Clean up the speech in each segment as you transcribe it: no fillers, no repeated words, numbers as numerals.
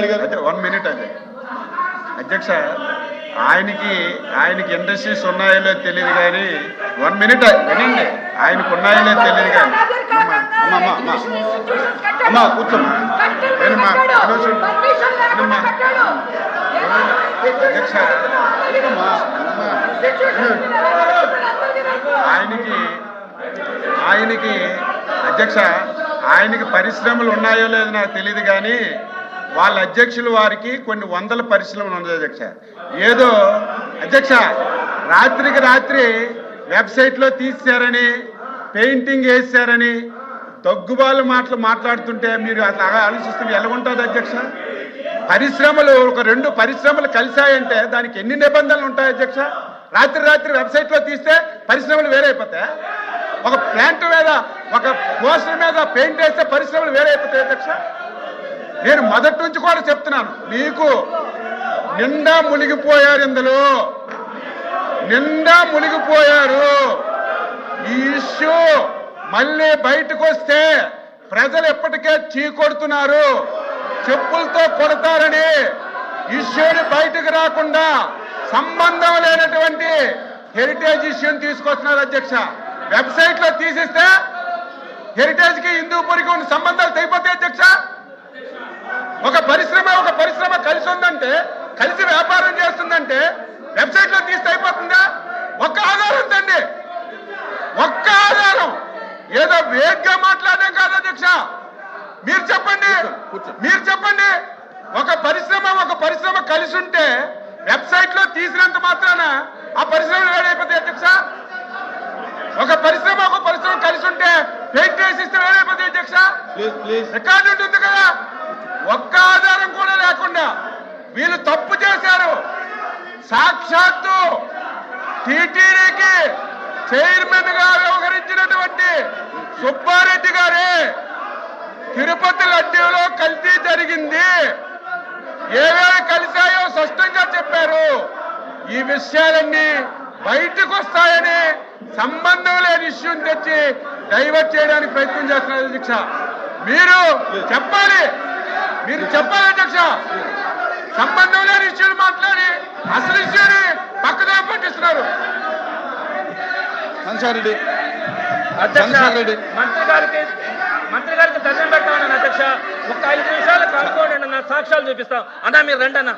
1 minute అదే అధ్యక్ష ఆయనకి ఇండస్ట్రీస్ ఉన్నాయో తెలియదు కానీ 1 minute వినండి ఆయనకు ఉన్నాయో తెలియదు కానీ అమ్మా కూర్చోమ్మా అధ్యక్ష ఆయనకి అధ్యక్ష ఆయనకి పరిశ్రమలు ఉన్నాయో లేదో నాకు తెలియదు కానీ వాళ్ళ అధ్యక్షులు వారికి కొన్ని వందల పరిశ్రమలు ఉన్నాయి అధ్యక్ష. ఏదో అధ్యక్ష రాత్రికి రాత్రి వెబ్సైట్లో తీసారని పెయింటింగ్ వేసారని దగ్గుబాలు మాట్లాడుతుంటే మీరు అట్లా ఆలోచిస్తే ఎలా ఉంటుంది అధ్యక్ష? పరిశ్రమలు ఒక 2 పరిశ్రమలు కలిశాయంటే దానికి ఎన్ని నిబంధనలు ఉంటాయి అధ్యక్ష? రాత్రి వెబ్సైట్లో తీస్తే పరిశ్రమలు వేరైపోతాయి. ఒక ప్లాంట్ మీద ఒక పోస్టర్ మీద పెయింట్ వేస్తే పరిశ్రమలు వేరైపోతాయి అధ్యక్ష. నేను మొదటి నుంచి కూడా చెప్తున్నాను, మీకు నిండా మునిగిపోయారు, ఇందులో నిండా మునిగిపోయారు. ఈ ఇష్యూ మళ్ళీ బయటకు వస్తే ప్రజలు ఎప్పటికే చీకొడుతున్నారు, చెప్పులతో కొడతారని ఇష్యూని బయటకు రాకుండా సంబంధం లేనటువంటి హెరిటేజ్ ఇష్యూని తీసుకొస్తున్నారు అధ్యక్ష. వెబ్సైట్లో తీసిస్తే హెరిటేజ్కి హిందూపురికి ఉన్న సంబంధాలు తెగిపోతాయి అధ్యక్ష. ఒక పరిశ్రమ కలిసి ఉందంటే, కలిసి వ్యాపారం చేస్తుందంటే వెబ్సైట్లో తీస్తే అయిపోతుందా? ఒక్క ఆధారం తండి, ఒక్క ఆధారం. ఏదో వేగ్గా మాట్లాడడం కాదు అధ్యక్ష. మీరు చెప్పండి ఒక పరిశ్రమ కలిసి ఉంటే వెబ్సైట్లో తీసినంత మాత్రాన ఆ పరిశ్రమలు వేడైపోతాయి అధ్యక్ష. ఒక పరిశ్రమ కలిసి ఉంటే పెయింట్ వేసిస్తే వేడైపోతాయి అధ్యక్ష. రికార్డు ఉంటుంది కదా. ఒక్క ఆధారం కూడా లేకుండా వీళ్ళు తప్పు చేశారు. సాక్షాత్తు టీటీడీకి చైర్మన్ గా వ్యవహరించినటువంటి సుబ్బారెడ్డి గారే తిరుపతి లడ్డూలో కల్తీ జరిగింది, ఏవేవి కలిశాయో స్పష్టంగా చెప్పారు. ఈ విషయాలన్నీ బయటకు వస్తాయని సంబంధం లేని ఇష్యూని తెచ్చి డైవర్ట్ చేయడానికి ప్రయత్నం చేస్తున్నారు అధ్యక్ష. మీరు చెప్పాలి అధ్యక్ష. సంబంధం లేని ఇష్యూలు మాట్లాడి అసలు ఇష్యూని పక్కదో పట్టిస్తున్నారు. మంత్రి గారికి దండం పెట్టామన్నాను అధ్యక్ష. ఒక 5 నిమిషాలు కనుక్కోండి అన్న, సాక్ష్యాలు చూపిస్తాం అన్నా. మీరు రండి అన్న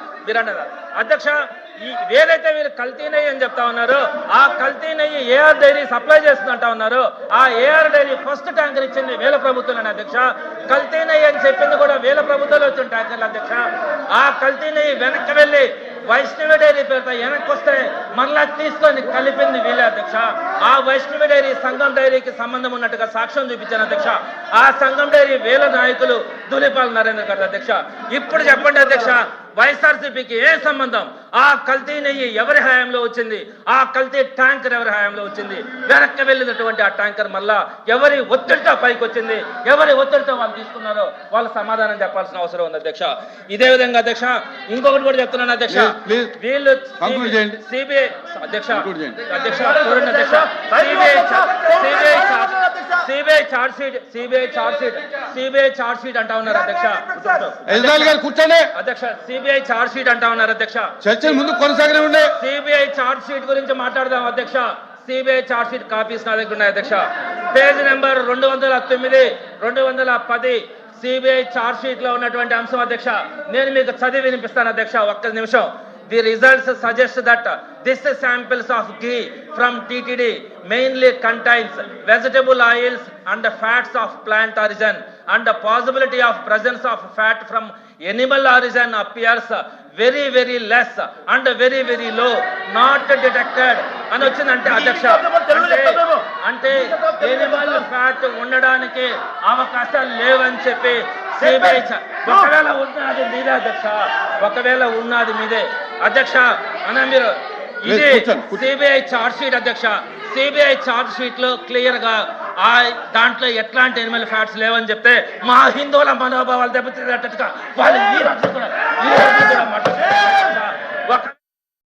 అధ్యక్ష. ఏదైతే మీరు కల్తీ నెయ్యి అని చెప్తా ఉన్నారు, ఆ కల్తీ నెయ్యి ఏఆర్ డైరీ సప్లై చేస్తుందంటా ఉన్నారు. ఆ ఏఆర్ డైరీ ఫస్ట్ ట్యాంకర్ ఇచ్చింది వేల ప్రభుత్వాలని అధ్యక్ష. కల్తీ నెయ్యి అని చెప్పింది కూడా వేల ప్రభుత్వాలు వచ్చిన ట్యాంకర్లు అధ్యక్ష. ఆ కల్తీ నెయ్యి వెనక్కి వెళ్ళి వైష్ణవి డైరీ పేరుతో వెనక్కి వస్తే మరలా తీసుకొని కలిపింది వీళ్ళే అధ్యక్ష. ఆ వైష్ణవి డైరీ సంఘం డైరీకి సంబంధం ఉన్నట్టుగా సాక్ష్యం చూపించాను అధ్యక్ష. ఆ సంఘం డైరీ వేల నాయకులు ధూళిపాల నరేంద్ర గారు అధ్యక్ష. ఇప్పుడు చెప్పండి అధ్యక్ష, వైఎస్ఆర్సీపీకి ఏ సంబంధం? ఆ కల్తీ నెయ్యి ఎవరి హయాంలో వచ్చింది? ఆ కల్తీ ట్యాంకర్ ఎవరి హయాంలో వచ్చింది? వెనక్కి వెళ్ళినటువంటి ఆ ట్యాంకర్ మళ్ళా ఎవరి ఒత్తిడితో పైకి వచ్చింది? ఎవరి ఒత్తిడితో వాళ్ళు తీసుకున్నారో వాళ్ళు సమాధానం చెప్పాల్సిన అవసరం ఉంది అధ్యక్ష. ఇదే విధంగా అధ్యక్ష ఇంకొకటి కూడా చెప్తున్నాను అధ్యక్ష. వీళ్ళు సిబిఐ అధ్యక్ష చూడండి అధ్యక్ష, సిబిఐ చార్జ్ షీట్ అంటా ఉన్నారు అధ్యక్ష. కూర్చోండి అధ్యక్ష, సిబిఐ చార్జ్ షీట్ అంటా ఉన్నారు అధ్యక్ష. చర్చలు ముందు కొనసాగనే ఉండే. సిబిఐ చార్జ్ షీట్ గురించి మాట్లాడదాం అధ్యక్ష. సిబిఐ చార్జ్ షీట్ కాపీస్ నా దగ్గర ఉన్నాయి అధ్యక్ష. Page number 209, 210 CBI charge sheet లో ఉన్నటువంటి అంశం అధ్యక్ష. నేను మీకు చదివి వినిపిస్తాను అధ్యక్ష, ఒక్క నిమిషం. The results suggest that this samples of ghee from TTD mainly contains vegetable oils and fats of plant origin, and the possibility of presence of fat from animal origin appears very less and very low, not detected అని వచ్చిందంటే అధ్యక్ష. అంటే Animal fat ఉండడానికి అవకాశాలు లేవని చెప్పి CBI ఒకవేళ ఉన్నది మీదే అధ్యక్ష, ఒకవేళ ఉన్నది మీదే అధ్యక్ష అన్న. మీరు ఇది సిబిఐ చార్జ్ షీట్ అధ్యక్ష. సిబిఐ చార్జ్ షీట్ లో క్లియర్ గా దాంట్లో ఎట్లాంటి ఎనిమల్ ఫ్యాట్స్ లేవని చెప్తే మా హిందువుల మనోభావాలు దెబ్బతిన్నట్టుగా వాళ్ళు ఈ రోజు కూడా మాట్లాడుతున్నారు.